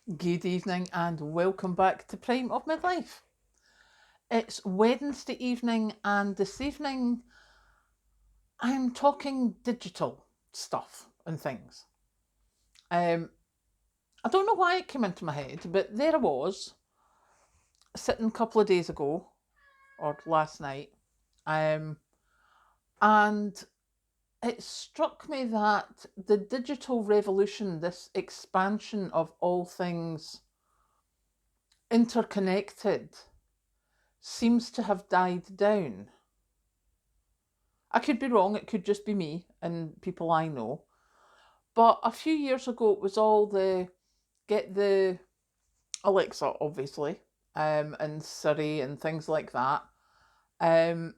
Good evening and welcome back to Prime of Midlife. It's Wednesday evening and this evening I'm talking digital stuff and things. I don't know why it came into my head, but there I was sitting a couple of days ago or last night, and it struck me that the digital revolution, this expansion of all things interconnected, seems to have died down. I could be wrong, it could just be me and people I know. But a few years ago, it was all the get the Alexa, obviously, and Siri and things like that. Um,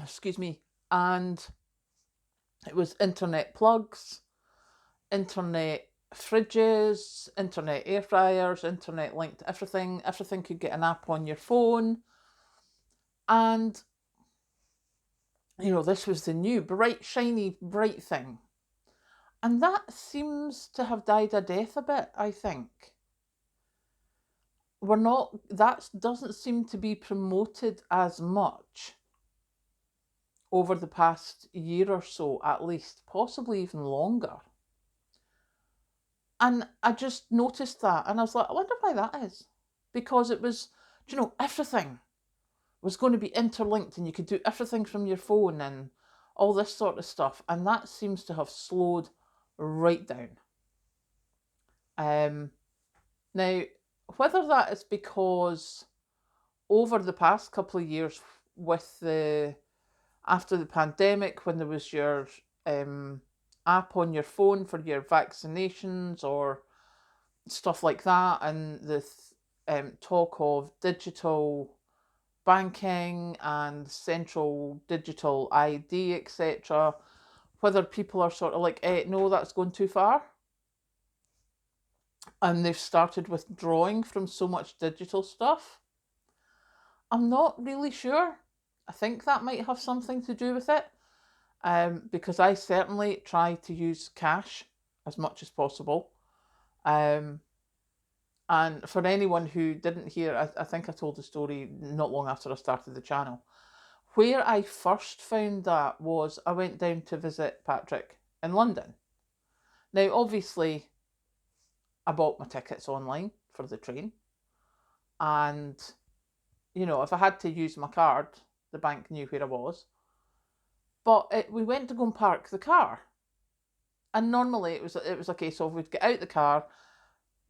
excuse me. And it was internet plugs, internet fridges, internet air fryers, internet linked everything. Everything could get an app on your phone. And, this was the new bright, shiny, bright thing. And that seems to have died a death a bit, I think. That doesn't seem to be promoted as much over the past year or so, at least, possibly even longer. And I just noticed that and I was like, I wonder why that is. Because it was, everything was going to be interlinked and you could do everything from your phone and all this sort of stuff. And that seems to have slowed right down. Now, whether that is because over the past couple of years after the pandemic, when there was your app on your phone for your vaccinations or stuff like that, and the talk of digital banking and central digital ID, etc., whether people are sort of like, no, that's going too far. And they've started withdrawing from so much digital stuff. I'm not really sure. I think that might have something to do with it, because I certainly try to use cash as much as possible. And for anyone who didn't hear, I think I told the story not long after I started the channel. Where I first found that was I went down to visit Patrick in London. Now, obviously, I bought my tickets online for the train. And, if I had to use my card, the bank knew where I was. But we went to go and park the car. And normally it was a case of we'd get out the car,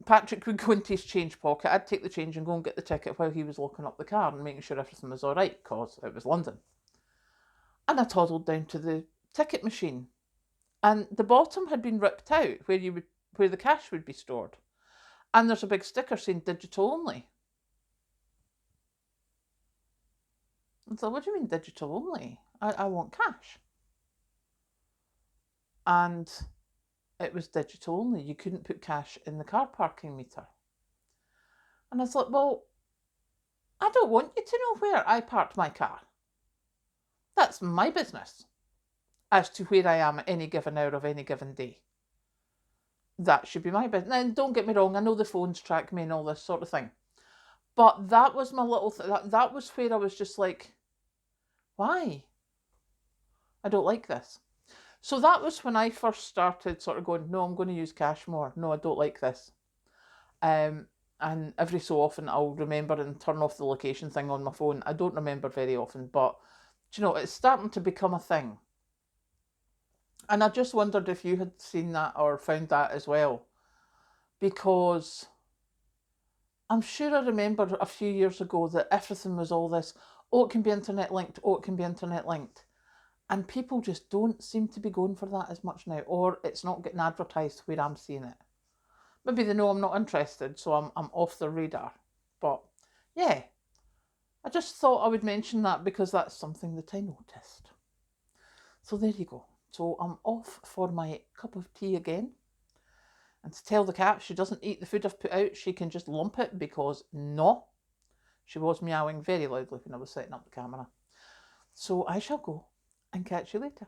Patrick would go into his change pocket, I'd take the change and go and get the ticket while he was locking up the car and making sure everything was all right, because it was London. And I toddled down to the ticket machine. And the bottom had been ripped out where the cash would be stored. And there's a big sticker saying digital only. And so, what do you mean digital only? I want cash. And it was digital only. You couldn't put cash in the car parking meter. And I was like, well, I don't want you to know where I parked my car. That's my business as to where I am at any given hour of any given day. That should be my business. And don't get me wrong, I know the phones track me and all this sort of thing. But that was my little that was where I was just like, why? I don't like this. So that was when I first started sort of going, no, I'm going to use cash more. No, I don't like this. And every so often I'll remember and turn off the location thing on my phone. I don't remember very often, but it's starting to become a thing. And I just wondered if you had seen that or found that as well. Because I'm sure I remember a few years ago that everything was all this, oh, it can be internet linked, oh, it can be internet linked. And people just don't seem to be going for that as much now, or it's not getting advertised where I'm seeing it. Maybe they know I'm not interested, so I'm off the radar. But yeah, I just thought I would mention that because that's something that I noticed. So there you go. So I'm off for my cup of tea again. And to tell the cat she doesn't eat the food I've put out, she can just lump it, because no, she was meowing very loudly when I was setting up the camera. So I shall go and catch you later.